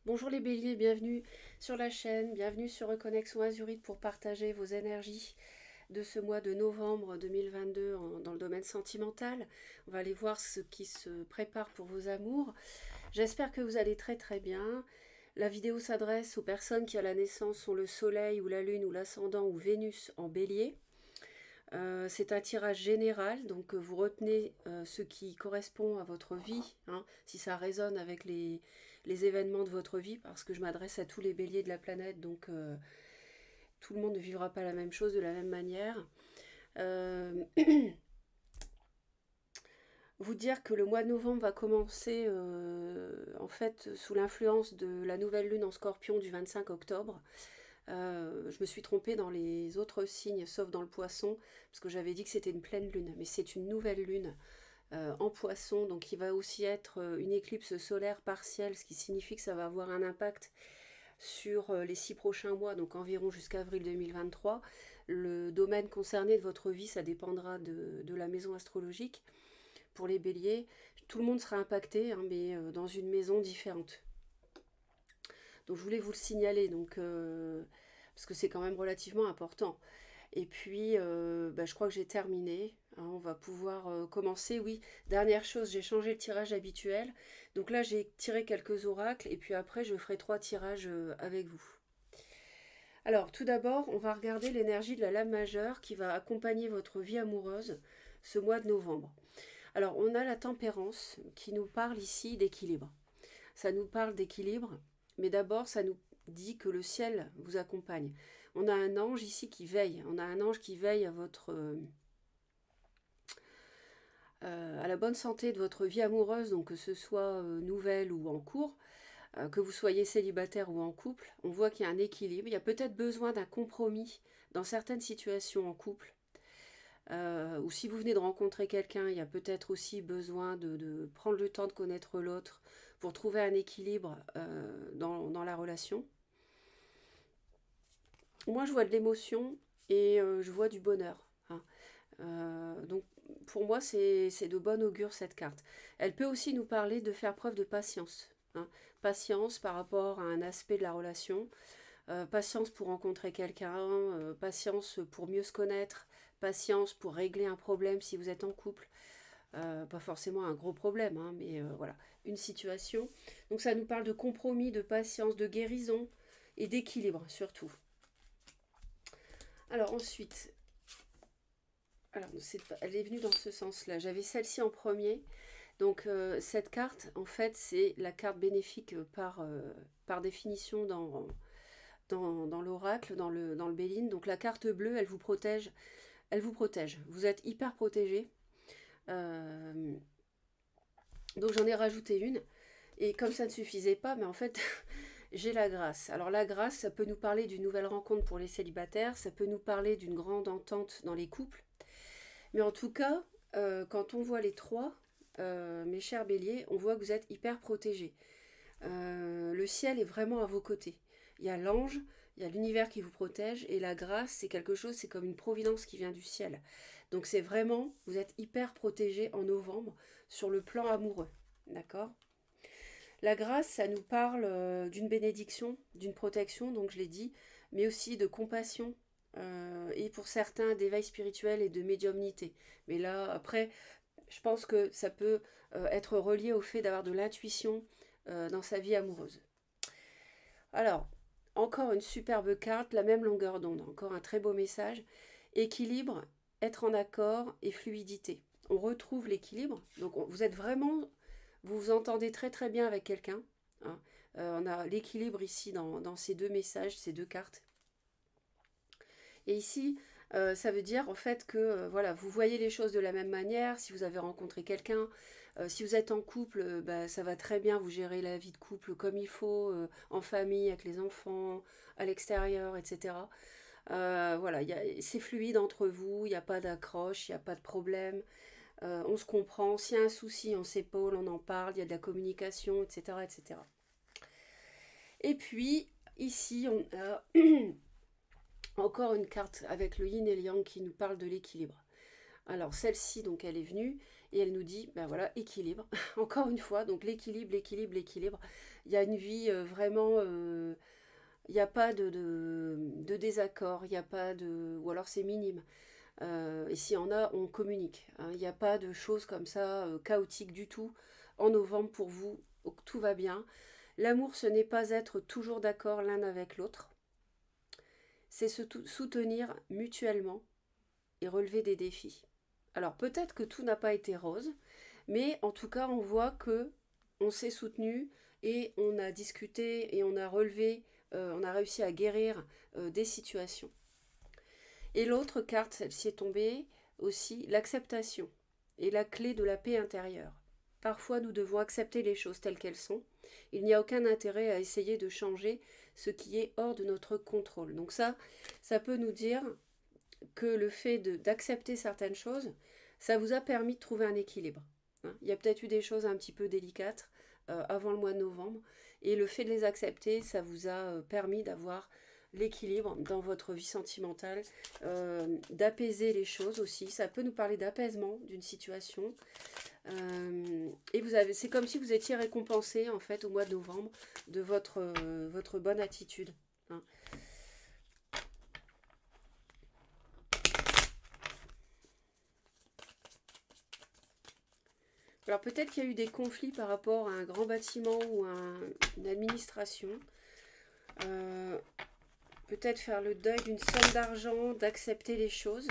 Bonjour les béliers, bienvenue sur la chaîne, bienvenue sur Reconnexion Azurite pour partager vos énergies de ce mois de novembre 2022 dans le domaine sentimental. On va aller voir ce qui se prépare pour vos amours. J'espère que vous allez très très bien. La vidéo s'adresse aux personnes qui à la naissance sont le soleil ou la lune ou l'ascendant ou Vénus en bélier. C'est un tirage général, donc vous retenez ce qui correspond à votre vie, hein, si ça résonne avec les événements de votre vie, parce que je m'adresse à tous les béliers de la planète, donc tout le monde ne vivra pas la même chose de la même manière. Euh, Vous dire que le mois de novembre va commencer en fait sous l'influence de la nouvelle lune en scorpion du 25 octobre. Je me suis trompée dans les autres signes, sauf dans le poisson, parce que j'avais dit que c'était une pleine lune, mais c'est une nouvelle lune en poisson, donc il va aussi être une éclipse solaire partielle, ce qui signifie que ça va avoir un impact sur les 6 prochains mois, donc environ jusqu'à avril 2023. Le domaine concerné de votre vie, ça dépendra de la maison astrologique. Pour les béliers, tout le monde sera impacté, hein, mais dans une maison différente. Donc je voulais vous le signaler, parce que c'est quand même relativement important. Et puis, je crois que j'ai terminé, hein, on va pouvoir commencer. Oui, dernière chose, j'ai changé le tirage habituel. Donc là, j'ai tiré quelques oracles et puis après, je ferai 3 tirages avec vous. Alors, tout d'abord, on va regarder l'énergie de la lame majeure qui va accompagner votre vie amoureuse ce mois de novembre. Alors, on a la tempérance qui nous parle ici d'équilibre. Ça nous parle d'équilibre, mais d'abord, ça nous dit que le ciel vous accompagne. On a un ange ici qui veille. On a un ange qui veille à à la bonne santé de votre vie amoureuse, donc que ce soit nouvelle ou en cours, que vous soyez célibataire ou en couple. On voit qu'il y a un équilibre. Il y a peut-être besoin d'un compromis dans certaines situations en couple. Ou si vous venez de rencontrer quelqu'un, il y a peut-être aussi besoin de prendre le temps de connaître l'autre pour trouver un équilibre dans la relation. Moi, je vois de l'émotion et je vois du bonheur, hein. Donc, pour moi, c'est de bon augure cette carte. Elle peut aussi nous parler de faire preuve de patience, hein. Patience par rapport à un aspect de la relation, patience pour rencontrer quelqu'un, patience pour mieux se connaître, patience pour régler un problème si vous êtes en couple. Pas forcément un gros problème, hein, mais voilà, une situation. Donc ça nous parle de compromis, de patience, de guérison et d'équilibre surtout. Alors ensuite, elle est venue dans ce sens-là. J'avais celle-ci en premier. Donc cette carte, en fait, c'est la carte bénéfique par définition dans l'oracle, dans le Béline. Donc la carte bleue, elle vous protège. Elle vous protège. Vous êtes hyper protégé. Euh, donc j'en ai rajouté une. Et comme ça ne suffisait pas, mais en fait, j'ai la grâce. Alors la grâce, ça peut nous parler d'une nouvelle rencontre pour les célibataires, ça peut nous parler d'une grande entente dans les couples. Mais en tout cas, quand on voit les trois, mes chers béliers, on voit que vous êtes hyper protégés. Le ciel est vraiment à vos côtés. Il y a l'ange, il y a l'univers qui vous protège, et la grâce, c'est quelque chose, c'est comme une providence qui vient du ciel. Donc c'est vraiment, vous êtes hyper protégés en novembre sur le plan amoureux. D'accord? La grâce, ça nous parle d'une bénédiction, d'une protection, donc je l'ai dit, mais aussi de compassion, et pour certains d'éveil spirituel et de médiumnité. Mais là, après, je pense que ça peut être relié au fait d'avoir de l'intuition dans sa vie amoureuse. Alors, encore une superbe carte, la même longueur d'onde, encore un très beau message. Équilibre, être en accord et fluidité. On retrouve l'équilibre, donc vous êtes vraiment, vous vous entendez très très bien avec quelqu'un, hein. On a l'équilibre ici dans ces deux messages, ces deux cartes. Et ici, ça veut dire en fait que voilà, vous voyez les choses de la même manière. Si vous avez rencontré quelqu'un, si vous êtes en couple, ça va très bien, vous gérez la vie de couple comme il faut, en famille, avec les enfants, à l'extérieur, etc. Voilà, c'est fluide entre vous, il n'y a pas d'accroche, il n'y a pas de problème. On se comprend, s'il y a un souci, on s'épaule, on en parle, il y a de la communication, etc. etc. Et puis, ici, on a encore une carte avec le yin et le yang qui nous parle de l'équilibre. Alors celle-ci, donc elle est venue, Et elle nous dit, ben voilà, équilibre, encore une fois, donc l'équilibre, l'équilibre, l'équilibre. Il y a une vie vraiment, il n'y a pas de désaccord, il n'y a pas de... ou alors c'est minime. Et s'il y en a, on communique, hein. Il n'y a pas de choses comme ça, chaotiques du tout. En novembre, pour vous, tout va bien. L'amour, ce n'est pas être toujours d'accord l'un avec l'autre, c'est se soutenir mutuellement et relever des défis. Alors peut-être que tout n'a pas été rose, mais en tout cas on voit que on s'est soutenu et on a discuté et on a relevé, on a réussi à guérir des situations. Et l'autre carte, celle-ci est tombée aussi, l'acceptation est la clé de la paix intérieure. Parfois nous devons accepter les choses telles qu'elles sont. Il n'y a aucun intérêt à essayer de changer ce qui est hors de notre contrôle. Donc ça peut nous dire que le fait d'accepter certaines choses, ça vous a permis de trouver un équilibre. Hein. Il y a peut-être eu des choses un petit peu délicates avant le mois de novembre, et le fait de les accepter, ça vous a permis d'avoir l'équilibre dans votre vie sentimentale, d'apaiser les choses aussi. Ça peut nous parler d'apaisement d'une situation. Et c'est comme si vous étiez récompensé en fait au mois de novembre de votre bonne attitude. Hein. Alors peut-être qu'il y a eu des conflits par rapport à un grand bâtiment ou à une administration. Peut-être faire le deuil d'une somme d'argent, d'accepter les choses.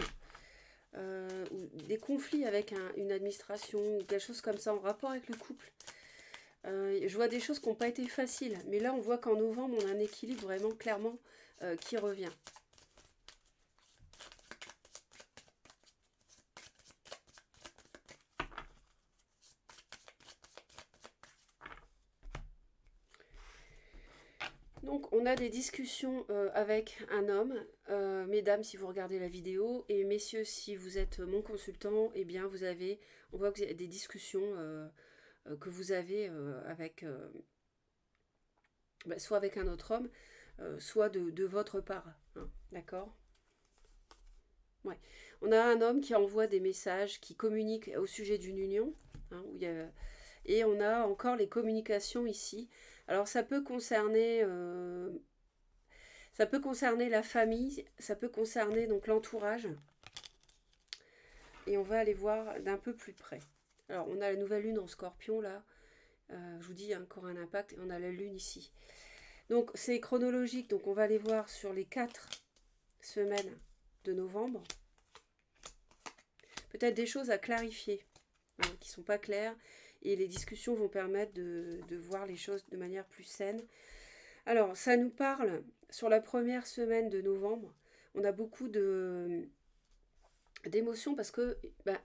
Ou des conflits avec une administration ou quelque chose comme ça en rapport avec le couple. Je vois des choses qui n'ont pas été faciles. Mais là, on voit qu'en novembre, on a un équilibre vraiment clairement qui revient. Donc on a des discussions avec un homme, mesdames si vous regardez la vidéo, et messieurs si vous êtes mon consultant, eh bien on voit que vous avez des discussions que vous avez avec, soit avec un autre homme, soit de votre part, hein, d'accord? Ouais. On a un homme qui envoie des messages, qui communique au sujet d'une union, hein, et on a encore les communications ici. Alors ça peut concerner la famille, ça peut concerner donc l'entourage. Et on va aller voir d'un peu plus près. Alors on a la nouvelle lune en scorpion là. Je vous dis, il y a encore un impact. Et on a la lune ici. Donc c'est chronologique. Donc on va aller voir sur les 4 semaines de novembre. Peut-être des choses à clarifier, hein, qui ne sont pas claires. Et les discussions vont permettre de voir les choses de manière plus saine. Alors, ça nous parle, sur la première semaine de novembre, on a beaucoup d'émotions parce que, ben,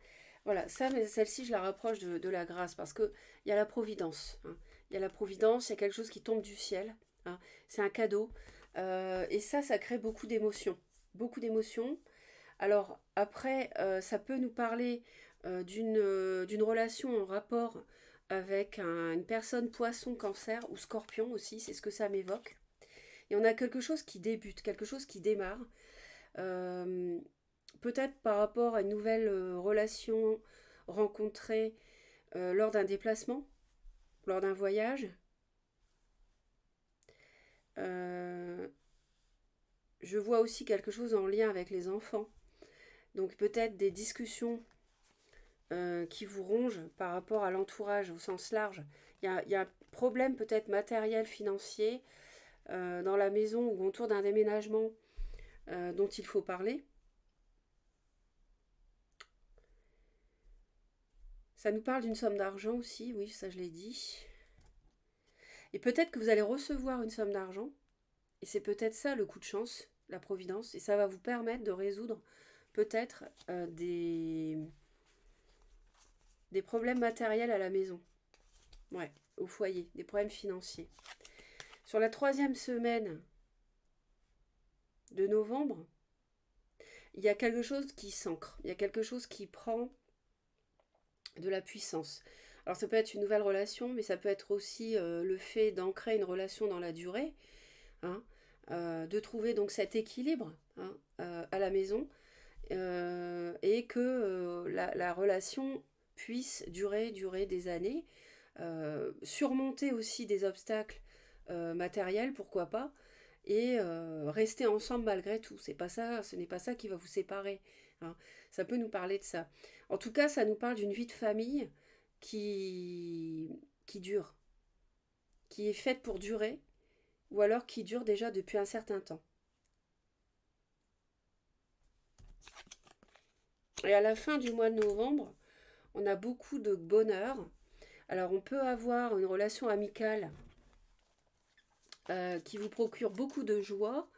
voilà, celle-ci, je la rapproche de la grâce parce qu'il y a la providence. Hein. Il y a la providence, il y a quelque chose qui tombe du ciel. Hein. C'est un cadeau. Et ça crée beaucoup d'émotions. Beaucoup d'émotions. Alors, après, ça peut nous parler d'une relation en rapport avec une personne poisson, cancer ou scorpion aussi, c'est ce que ça m'évoque. Et on a quelque chose qui débute, quelque chose qui démarre. Euh, Peut-être par rapport à une nouvelle relation rencontrée lors d'un déplacement, lors d'un voyage. Euh, je vois aussi quelque chose en lien avec les enfants. Donc peut-être des discussions qui vous rongent par rapport à l'entourage au sens large. Il y a un problème peut-être matériel, financier dans la maison ou autour d'un déménagement dont il faut parler. Ça nous parle d'une somme d'argent aussi, oui, ça je l'ai dit. Et peut-être que vous allez recevoir une somme d'argent, et c'est peut-être ça le coup de chance, la providence, et ça va vous permettre de résoudre peut-être des problèmes matériels à la maison. Ouais, au foyer, des problèmes financiers. Sur la 3e semaine de novembre, il y a quelque chose qui s'ancre, il y a quelque chose qui prend de la puissance. Alors ça peut être une nouvelle relation, mais ça peut être aussi le fait d'ancrer une relation dans la durée, hein, de trouver donc cet équilibre, hein, à la maison, et que la relation puisse durer des années, surmonter aussi des obstacles matériels, pourquoi pas, et rester ensemble malgré tout. C'est pas ça, ce n'est pas ça qui va vous séparer, hein. Ça peut nous parler de ça. En tout cas, ça nous parle d'une vie de famille qui, qui dure, qui est faite pour durer, ou alors qui dure déjà depuis un certain temps. Et à la fin du mois de novembre, on a beaucoup de bonheur. Alors on peut avoir une relation amicale qui vous procure beaucoup de joie.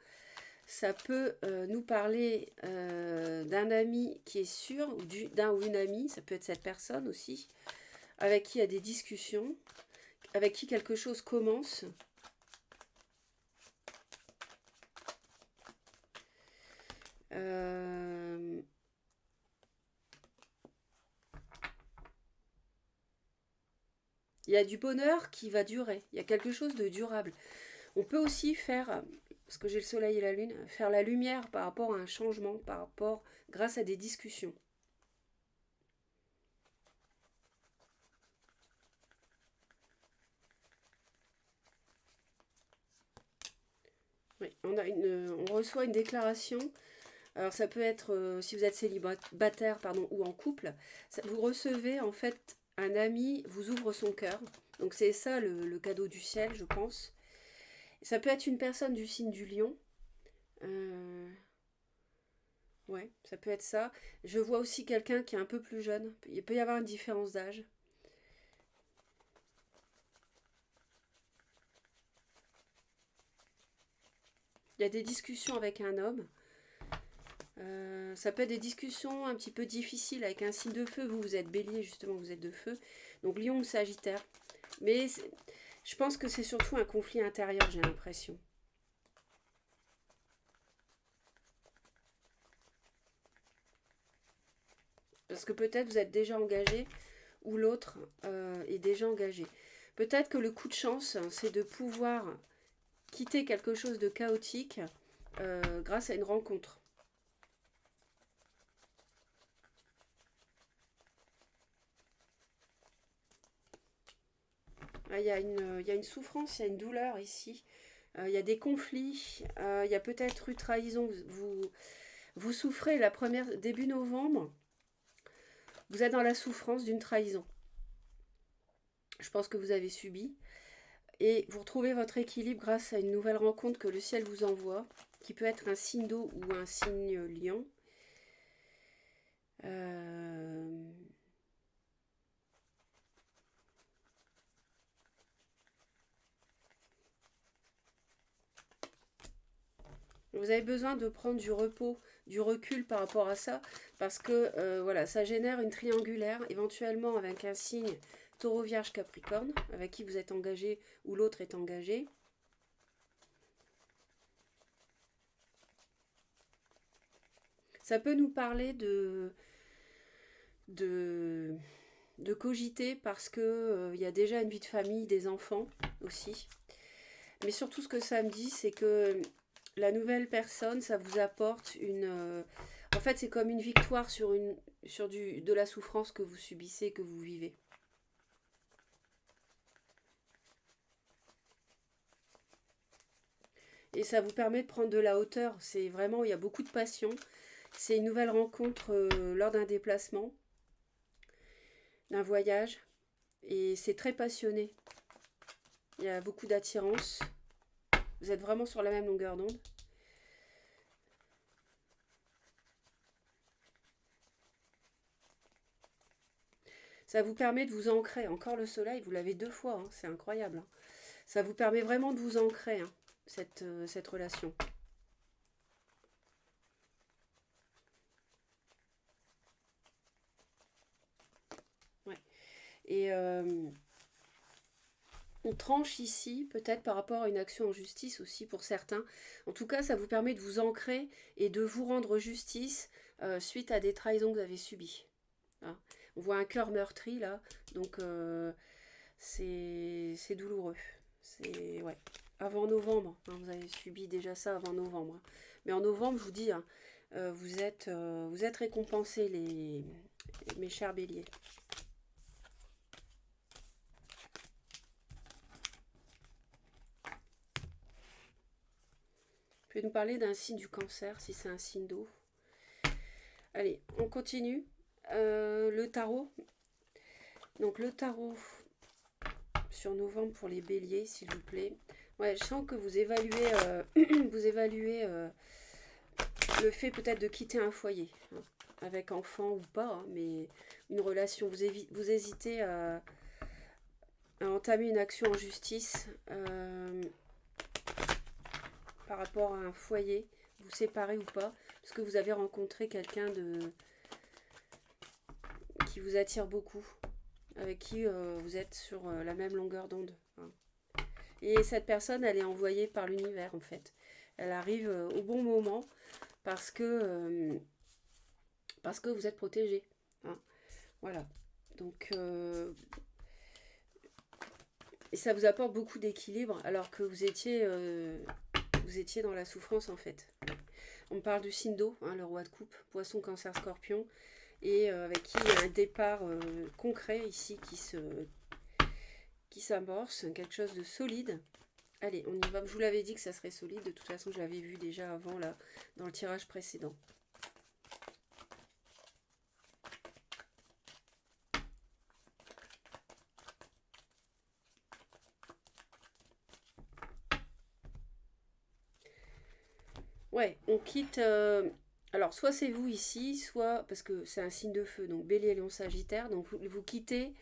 Ça peut nous parler d'un ami qui est sûr, ou d'un ou une amie, ça peut être cette personne aussi, avec qui il y a des discussions, avec qui quelque chose commence. Il y a du bonheur qui va durer, il y a quelque chose de durable. On peut aussi faire, parce que j'ai le soleil et la lune, faire la lumière par rapport à un changement, par rapport, grâce à des discussions. Oui, on reçoit une déclaration. Alors ça peut être, si vous êtes célibataire pardon, ou en couple, vous recevez en fait un ami, vous ouvre son cœur. Donc c'est ça le cadeau du ciel, je pense. Ça peut être une personne du signe du lion. Ouais, ça peut être ça. Je vois aussi quelqu'un qui est un peu plus jeune. Il peut y avoir une différence d'âge. Il y a des discussions avec un homme. Ça peut être des discussions un petit peu difficiles avec un signe de feu. Vous, vous êtes bélier, justement, vous êtes de feu. Donc lion ou sagittaire. Mais je pense que c'est surtout un conflit intérieur, j'ai l'impression. Parce que peut-être vous êtes déjà engagé ou l'autre est déjà engagé. Peut-être que le coup de chance, c'est de pouvoir quitter quelque chose de chaotique grâce à une rencontre. Ah, il y a une souffrance, il y a une douleur ici. Il y a des conflits. Il y a peut-être eu trahison. Vous souffrez la première début novembre. Vous êtes dans la souffrance d'une trahison. Je pense que vous avez subi. Et vous retrouvez votre équilibre grâce à une nouvelle rencontre que le ciel vous envoie, qui peut être un signe d'eau ou un signe lion. Euh, Vous avez besoin de prendre du repos, du recul par rapport à ça, parce que voilà, ça génère une triangulaire, éventuellement avec un signe Taureau, Vierge, Capricorne, avec qui vous êtes engagé ou l'autre est engagé. Ça peut nous parler de, de cogiter parce que il y a déjà une vie de famille, des enfants aussi. Mais surtout, ce que ça me dit, c'est que la nouvelle personne, ça vous apporte une. En fait, c'est comme une victoire de la souffrance que vous subissez, que vous vivez. Et ça vous permet de prendre de la hauteur. C'est vraiment, il y a beaucoup de passion. C'est une nouvelle rencontre lors d'un déplacement, d'un voyage. Et c'est très passionné. Il y a beaucoup d'attirance. Vous êtes vraiment sur la même longueur d'onde. Ça vous permet de vous ancrer. Encore le soleil, vous l'avez 2 fois, hein, c'est incroyable, hein. Ça vous permet vraiment de vous ancrer, hein, cette relation. Ouais. Et on tranche ici, peut-être par rapport à une action en justice aussi pour certains. En tout cas, ça vous permet de vous ancrer et de vous rendre justice suite à des trahisons que vous avez subies, hein. On voit un cœur meurtri là, donc c'est douloureux. C'est ouais. Avant novembre, hein, vous avez subi déjà ça avant novembre, hein. Mais en novembre, je vous dis, hein, vous êtes récompensés, mes chers béliers. vais nous parler d'un signe du cancer, si c'est un signe d'eau. Allez, on continue. Le tarot. Donc le tarot sur novembre pour les béliers, s'il vous plaît. Ouais, je sens que vous évaluez, vous évaluez le fait peut-être de quitter un foyer, hein, avec enfant ou pas, hein, mais une relation. Vous hésitez à entamer une action en justice par rapport à un foyer, vous séparez ou pas, parce que vous avez rencontré quelqu'un qui vous attire beaucoup, avec qui vous êtes sur la même longueur d'onde, hein. Et cette personne, elle est envoyée par l'univers, en fait. Elle arrive au bon moment parce que vous êtes protégé, hein. Voilà. Donc, et ça vous apporte beaucoup d'équilibre, alors que vous étiez dans la souffrance, en fait. On parle du signe d'eau, hein, le roi de coupe, poisson, cancer, scorpion, et avec qui il y a un départ concret ici qui s'amorce, quelque chose de solide. Allez, on y va. Je vous l'avais dit que ça serait solide, de toute façon je l'avais vu déjà avant là, dans le tirage précédent. Ouais, on quitte... alors, soit c'est vous ici, soit... Parce que c'est un signe de feu, donc bélier, lion, sagittaire. Donc, vous quittez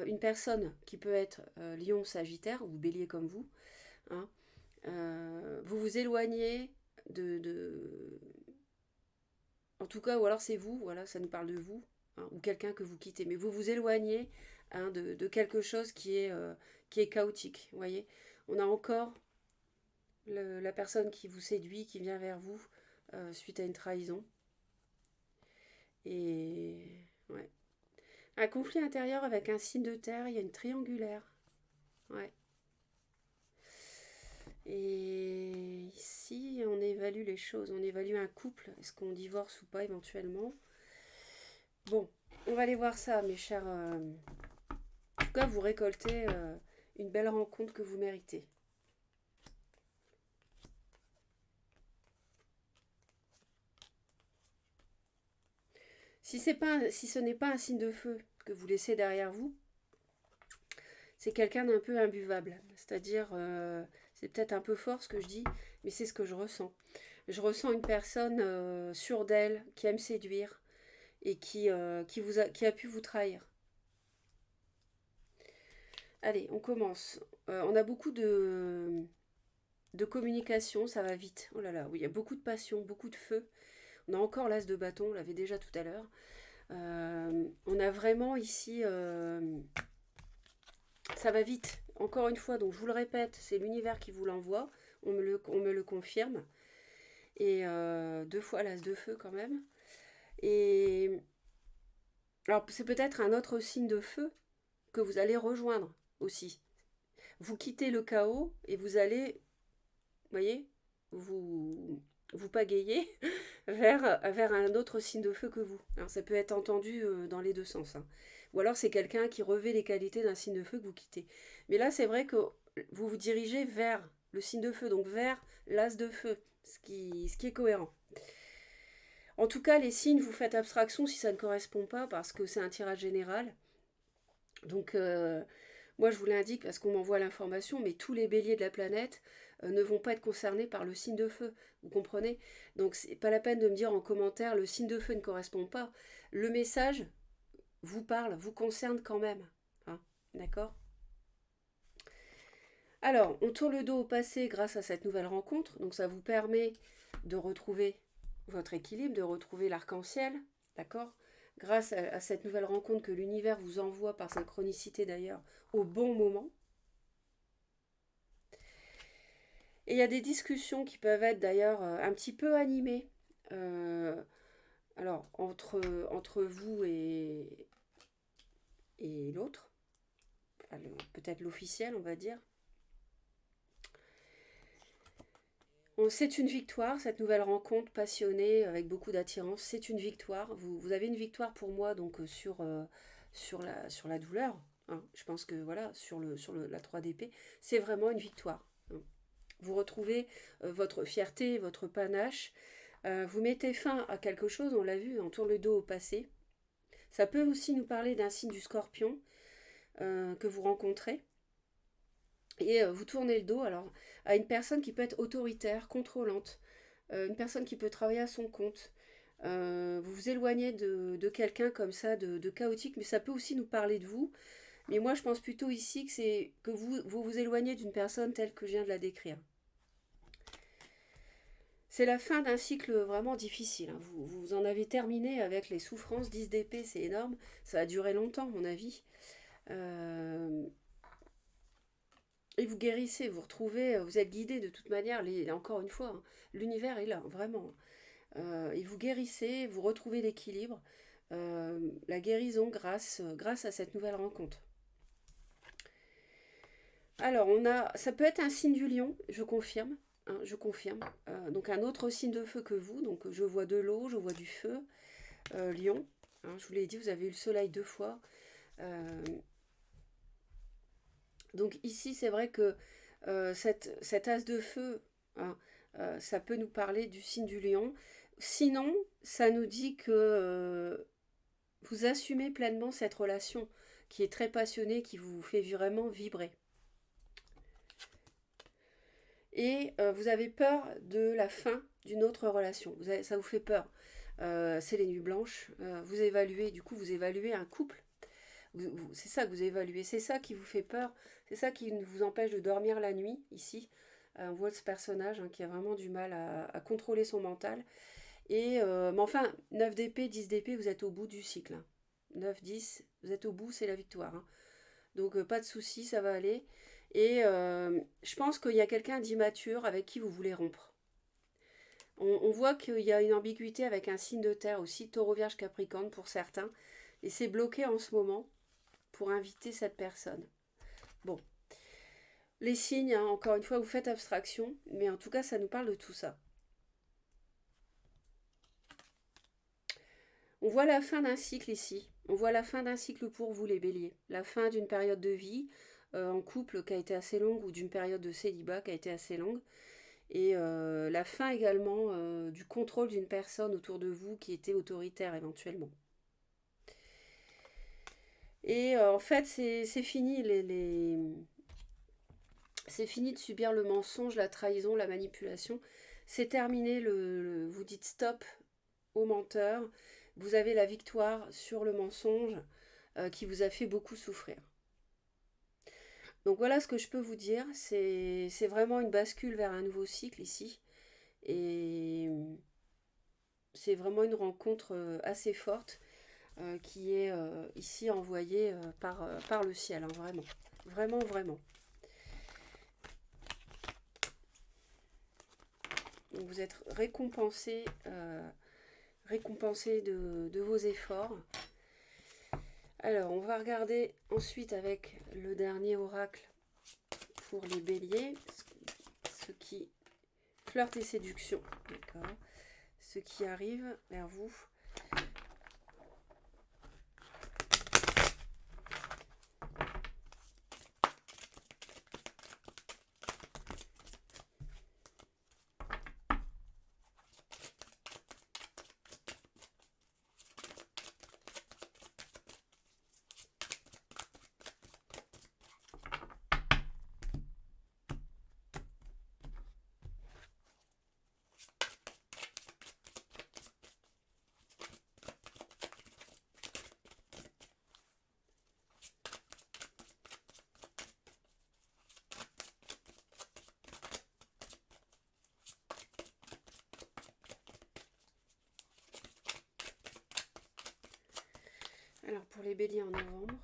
une personne qui peut être lion, sagittaire, ou bélier comme vous, hein. Vous vous éloignez en tout cas, ou alors c'est vous, voilà, ça nous parle de vous, hein, ou quelqu'un que vous quittez. Mais vous vous éloignez, hein, de quelque chose qui est chaotique, vous voyez. On a encore la personne qui vous séduit, qui vient vers vous suite à une trahison. Et ouais. Un conflit intérieur avec un signe de terre, il y a une triangulaire. Ouais. Et ici, on évalue les choses. On évalue un couple. Est-ce qu'on divorce ou pas éventuellement? Bon, on va aller voir ça, mes chers. En tout cas, vous récoltez une belle rencontre que vous méritez. Si ce n'est pas un signe de feu que vous laissez derrière vous, c'est quelqu'un d'un peu imbuvable. C'est-à-dire, c'est peut-être un peu fort ce que je dis, mais c'est ce que je ressens. Je ressens une personne sûre d'elle, qui aime séduire et qui a pu vous trahir. Allez, on commence. On a beaucoup de communication, ça va vite. Oh là là, oui, il y a beaucoup de passion, beaucoup de feu. On a encore l'as de bâton, on l'avait déjà tout à l'heure. On a vraiment ici... ça va vite, encore une fois, donc je vous le répète, c'est l'univers qui vous l'envoie, on me le confirme. Et 2 fois l'as de feu quand même. Et alors c'est peut-être un autre signe de feu que vous allez rejoindre aussi. Vous quittez le chaos et vous allez, vous voyez, vous pagayez vers un autre signe de feu que vous. Alors, ça peut être entendu dans les deux sens, hein. Ou alors c'est quelqu'un qui revêt les qualités d'un signe de feu que vous quittez. Mais là, c'est vrai que vous vous dirigez vers le signe de feu, donc vers l'as de feu, ce qui est cohérent. En tout cas, les signes, vous faites abstraction si ça ne correspond pas, parce que c'est un tirage général. Donc, moi, je vous l'indique parce qu'on m'envoie l'information, mais tous les béliers de la planète ne vont pas être concernés par le signe de feu. Vous comprenez? Donc, c'est pas la peine de me dire en commentaire le signe de feu ne correspond pas. Le message vous parle, vous concerne quand même, hein. D'accord? Alors, on tourne le dos au passé grâce à cette nouvelle rencontre. Donc, ça vous permet de retrouver votre équilibre, de retrouver l'arc-en-ciel. D'accord? Grâce à cette nouvelle rencontre que l'univers vous envoie par synchronicité d'ailleurs au bon moment. Et il y a des discussions qui peuvent être d'ailleurs un petit peu animées. Alors, entre vous et l'autre, enfin, peut-être l'officiel, on va dire. C'est une victoire, cette nouvelle rencontre passionnée avec beaucoup d'attirance. C'est une victoire. Vous avez une victoire pour moi donc sur la douleur, hein. Je pense que voilà, sur la 3DP, c'est vraiment une victoire, hein. Vous retrouvez votre fierté, votre panache. Vous mettez fin à quelque chose, on l'a vu, on tourne le dos au passé. Ça peut aussi nous parler d'un signe du scorpion que vous rencontrez. Et vous tournez le dos alors à une personne qui peut être autoritaire, contrôlante, une personne qui peut travailler à son compte. Vous vous éloignez de quelqu'un comme ça, de chaotique, mais ça peut aussi nous parler de vous. Mais moi, je pense plutôt ici que c'est que vous éloignez d'une personne telle que je viens de la décrire. C'est la fin d'un cycle vraiment difficile, hein. Vous en avez terminé avec les souffrances, 10 d'épée, c'est énorme. Ça a duré longtemps, à mon avis. Euh, et vous guérissez, vous retrouvez, vous êtes guidé de toute manière. Encore une fois, hein, l'univers est là, vraiment. Et vous guérissez, vous retrouvez l'équilibre, la guérison grâce à cette nouvelle rencontre. Alors, ça peut être un signe du lion, je confirme. Hein, je confirme. Donc un autre signe de feu que vous. Donc je vois de l'eau, je vois du feu. Lion. Hein, je vous l'ai dit, vous avez eu le soleil 2 fois. Euh, donc ici, c'est vrai que cet as de feu, hein, ça peut nous parler du signe du lion. Sinon, ça nous dit que vous assumez pleinement cette relation qui est très passionnée, qui vous fait vraiment vibrer. Et vous avez peur de la fin d'une autre relation. Ça vous fait peur. C'est les nuits blanches. Vous évaluez, du coup, vous évaluez un couple. C'est ça que vous évaluez. C'est ça qui vous fait peur. C'est ça qui vous empêche de dormir la nuit, ici. On voit ce personnage qui a vraiment du mal à contrôler son mental. Mais enfin, 9 d'épée, 10 d'épée, vous êtes au bout du cycle. 9, 10, vous êtes au bout, c'est la victoire. Donc pas de souci, ça va aller. Et je pense qu'il y a quelqu'un d'immature avec qui vous voulez rompre. On voit qu'il y a une ambiguïté avec un signe de terre aussi, taureau, vierge, capricorne pour certains. Et c'est bloqué en ce moment pour inviter cette personne. Bon, les signes, encore une fois, vous faites abstraction, mais en tout cas, ça nous parle de tout ça. On voit la fin d'un cycle ici. On voit la fin d'un cycle pour vous, les béliers. La fin d'une période de vie en couple qui a été assez longue ou d'une période de célibat qui a été assez longue. Et la fin également du contrôle d'une personne autour de vous qui était autoritaire éventuellement. Et en fait, c'est fini c'est fini de subir le mensonge, la trahison, la manipulation. C'est terminé, vous dites stop au menteur. Vous avez la victoire sur le mensonge qui vous a fait beaucoup souffrir. Donc voilà ce que je peux vous dire. C'est vraiment une bascule vers un nouveau cycle ici. Et c'est vraiment une rencontre assez forte qui est ici envoyée par le ciel. Vraiment. Vraiment, vraiment. Donc vous êtes récompensé de vos efforts. Alors, on va regarder ensuite avec le dernier oracle pour les béliers, ce qui flirte et séduction, d'accord, ce qui arrive vers vous. Alors pour les béliers en novembre.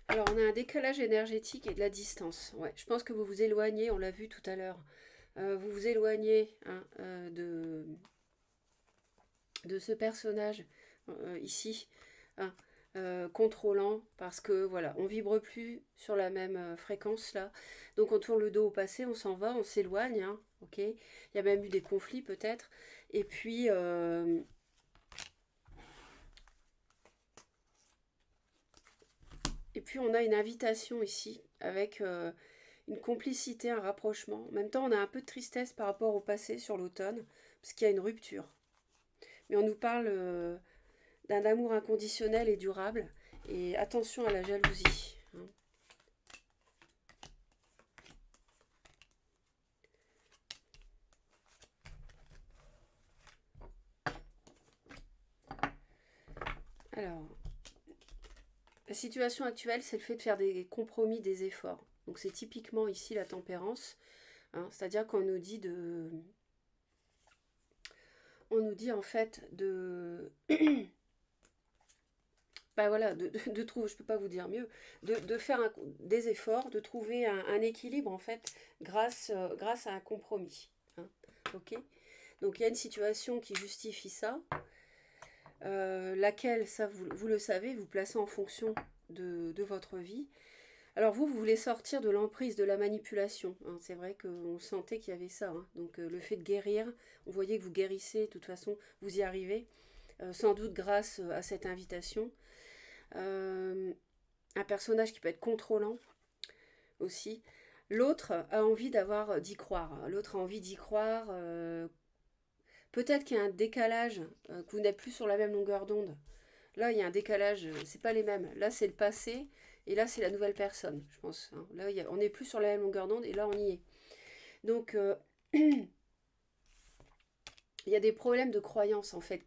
Alors on a un décalage énergétique et de la distance. Ouais, je pense que vous vous éloignez, on l'a vu tout à l'heure. Vous vous éloignez de ce personnage ici. Hein. contrôlant, parce que voilà, on vibre plus sur la même fréquence là. Donc on tourne le dos au passé, on s'en va, on s'éloigne, hein, ok. Il y a même eu des conflits peut-être. Et puis on a une invitation ici avec une complicité, un rapprochement. En même temps, on a un peu de tristesse par rapport au passé sur l'automne, parce qu'il y a une rupture. Mais on nous parle d'un amour inconditionnel et durable. Et attention à la jalousie, hein. Alors, la situation actuelle, c'est le fait de faire des compromis, des efforts. Donc c'est typiquement ici la tempérance, hein, c'est-à-dire qu'on nous dit de... On nous dit en fait de... Bah voilà, de trouver, je peux pas vous dire mieux, de faire des efforts, de trouver un équilibre en fait grâce à un compromis, hein, ok. Donc il y a une situation qui justifie ça, laquelle, ça vous le savez, vous placez en fonction de votre vie. Alors vous voulez sortir de l'emprise de la manipulation, hein. C'est vrai qu'on sentait qu'il y avait ça, hein. Donc le fait de guérir, on voyait que vous guérissez, de toute façon vous y arrivez, sans doute grâce à cette invitation. Euh, un personnage qui peut être contrôlant aussi. L'autre a envie d'y croire. L'autre a envie d'y croire. Peut-être qu'il y a un décalage, que vous n'êtes plus sur la même longueur d'onde. Là, il y a un décalage, c'est pas les mêmes. Là, c'est le passé, et là, c'est la nouvelle personne, je pense, hein. Là, on n'est plus sur la même longueur d'onde, et là, on y est. Donc, il y a des problèmes de croyance, en fait,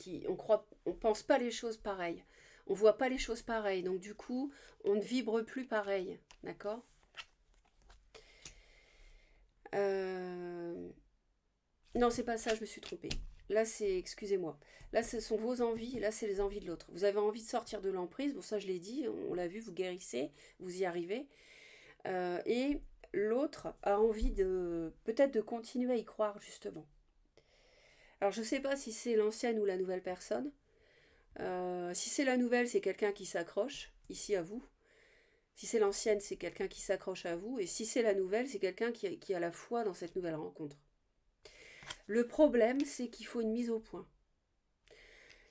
on pense pas les choses pareilles. On voit pas les choses pareilles. Donc, du coup, on ne vibre plus pareil. D'accord. Non, c'est pas ça, je me suis trompée. Là, excusez-moi. Là, ce sont vos envies, et là, c'est les envies de l'autre. Vous avez envie de sortir de l'emprise, bon, ça, je l'ai dit, on l'a vu, vous guérissez, vous y arrivez. Et l'autre a envie peut-être de continuer à y croire, justement. Alors, je ne sais pas si c'est l'ancienne ou la nouvelle personne. Si c'est la nouvelle, c'est quelqu'un qui s'accroche, ici à vous. Si c'est l'ancienne, c'est quelqu'un qui s'accroche à vous. Et si c'est la nouvelle, c'est quelqu'un qui a la foi dans cette nouvelle rencontre. Le problème, c'est qu'il faut une mise au point.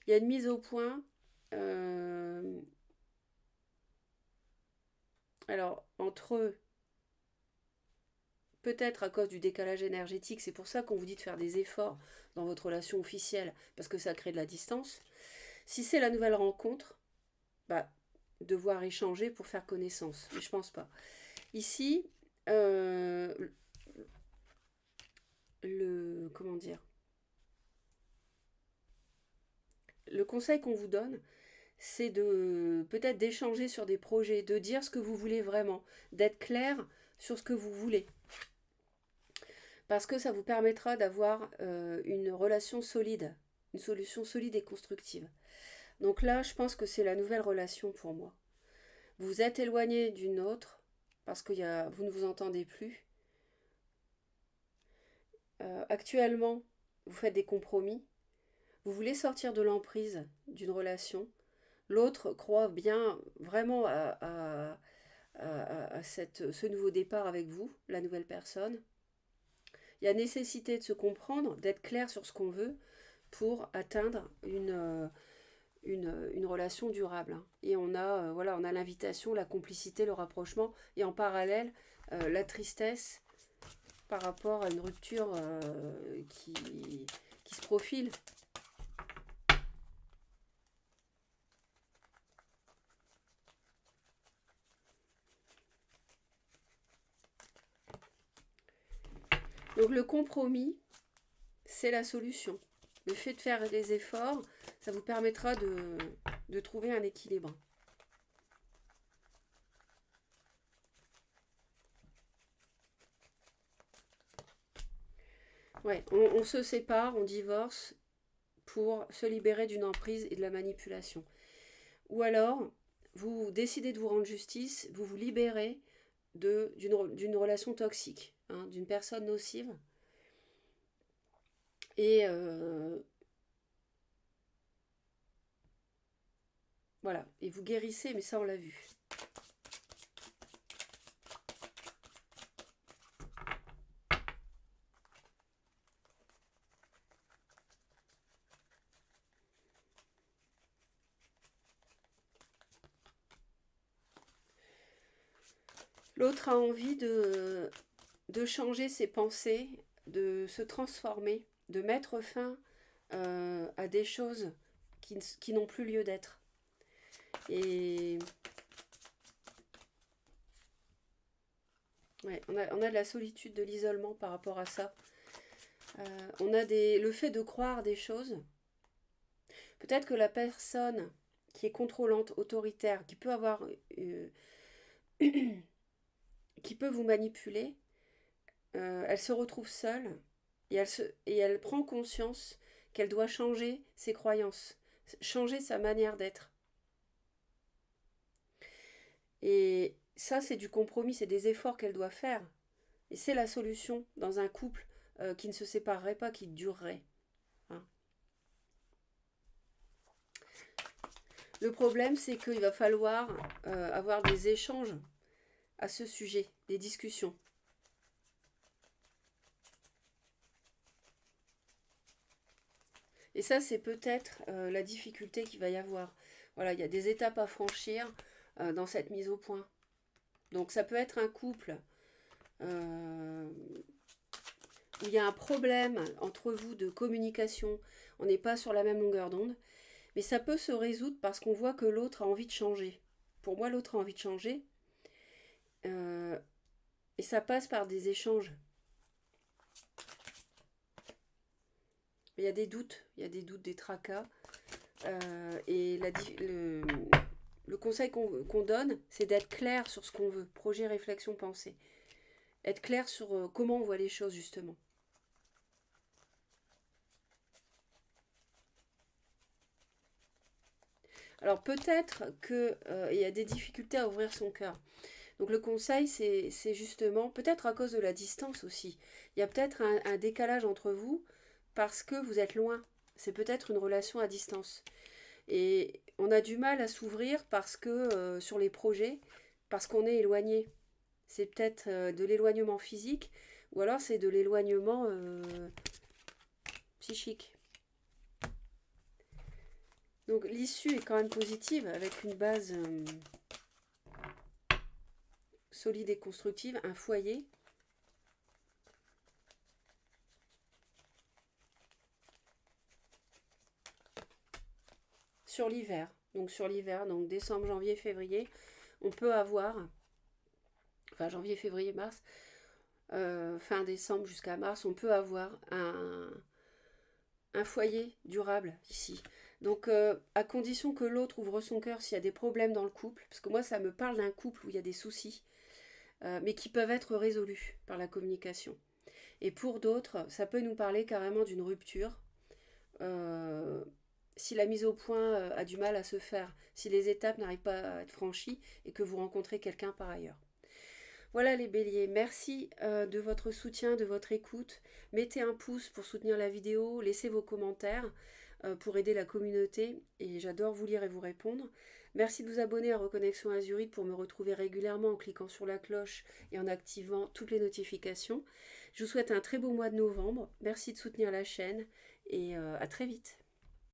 Il y a une mise au point. Alors, entre eux, peut-être à cause du décalage énergétique, c'est pour ça qu'on vous dit de faire des efforts dans votre relation officielle, parce que ça crée de la distance. Si c'est la nouvelle rencontre, bah, devoir échanger pour faire connaissance. Mais je pense pas. Ici, comment dire, le conseil qu'on vous donne, c'est de peut-être d'échanger sur des projets, de dire ce que vous voulez vraiment, d'être clair sur ce que vous voulez. Parce que ça vous permettra d'avoir une relation solide, une solution solide et constructive. Donc là, je pense que c'est la nouvelle relation pour moi. Vous vous êtes éloigné d'une autre parce que vous ne vous entendez plus. Actuellement, vous faites des compromis. Vous voulez sortir de l'emprise d'une relation. L'autre croit bien vraiment à ce nouveau départ avec vous, la nouvelle personne. Il y a nécessité de se comprendre, d'être clair sur ce qu'on veut pour atteindre une relation durable, hein. Et on a on a l'invitation, la complicité, le rapprochement, et en parallèle la tristesse par rapport à une rupture qui se profile. Donc le compromis, c'est la solution. Le fait de faire des efforts, ça vous permettra de trouver un équilibre. Ouais, on se sépare, on divorce pour se libérer d'une emprise et de la manipulation. Ou alors, vous décidez de vous rendre justice, vous vous libérez d'une relation toxique, hein, d'une personne nocive. Et Voilà, et vous guérissez, mais ça on l'a vu. L'autre a envie de changer ses pensées, de se transformer, de mettre fin à des choses qui n'ont plus lieu d'être. Et ouais, on a de la solitude, de l'isolement par rapport à ça. On a le fait de croire des choses. Peut-être que la personne qui est contrôlante, autoritaire, qui peut avoir, qui peut vous manipuler, elle se retrouve seule et elle prend conscience qu'elle doit changer ses croyances, changer sa manière d'être. Et ça, c'est du compromis, c'est des efforts qu'elle doit faire. Et c'est la solution dans un couple qui ne se séparerait pas, qui durerait. Hein. Le problème, c'est qu'il va falloir avoir des échanges à ce sujet, des discussions. Et ça, c'est peut-être la difficulté qu'il va y avoir. Voilà, il y a des étapes à franchir dans cette mise au point. Donc ça peut être un couple où il y a un problème entre vous de communication, on n'est pas sur la même longueur d'onde, mais ça peut se résoudre parce qu'on voit que l'autre a envie de changer. Pour moi, l'autre a envie de changer, et ça passe par des échanges. Il y a des doutes, des tracas, et le conseil qu'on donne, c'est d'être clair sur ce qu'on veut, projet, réflexion, pensée. Être clair sur comment on voit les choses, justement. Alors peut-être qu'il y a des difficultés à ouvrir son cœur. Donc le conseil, c'est justement, peut-être à cause de la distance aussi, il y a peut-être un décalage entre vous parce que vous êtes loin. C'est peut-être une relation à distance. Et on a du mal à s'ouvrir parce que sur les projets, parce qu'on est éloigné. C'est peut-être de l'éloignement physique ou alors c'est de l'éloignement psychique. Donc l'issue est quand même positive avec une base solide et constructive, un foyer. Sur l'hiver, donc décembre, janvier, février, on peut avoir, enfin janvier, février, mars, fin décembre jusqu'à mars, on peut avoir un foyer durable ici. Donc, à condition que l'autre ouvre son cœur s'il y a des problèmes dans le couple, parce que moi, ça me parle d'un couple où il y a des soucis, mais qui peuvent être résolus par la communication. Et pour d'autres, ça peut nous parler carrément d'une rupture. Si la mise au point a du mal à se faire, si les étapes n'arrivent pas à être franchies et que vous rencontrez quelqu'un par ailleurs. Voilà les béliers, merci de votre soutien, de votre écoute. Mettez un pouce pour soutenir la vidéo, laissez vos commentaires pour aider la communauté et j'adore vous lire et vous répondre. Merci de vous abonner à Reconnexion Azurite pour me retrouver régulièrement en cliquant sur la cloche et en activant toutes les notifications. Je vous souhaite un très beau mois de novembre. Merci de soutenir la chaîne et à très vite.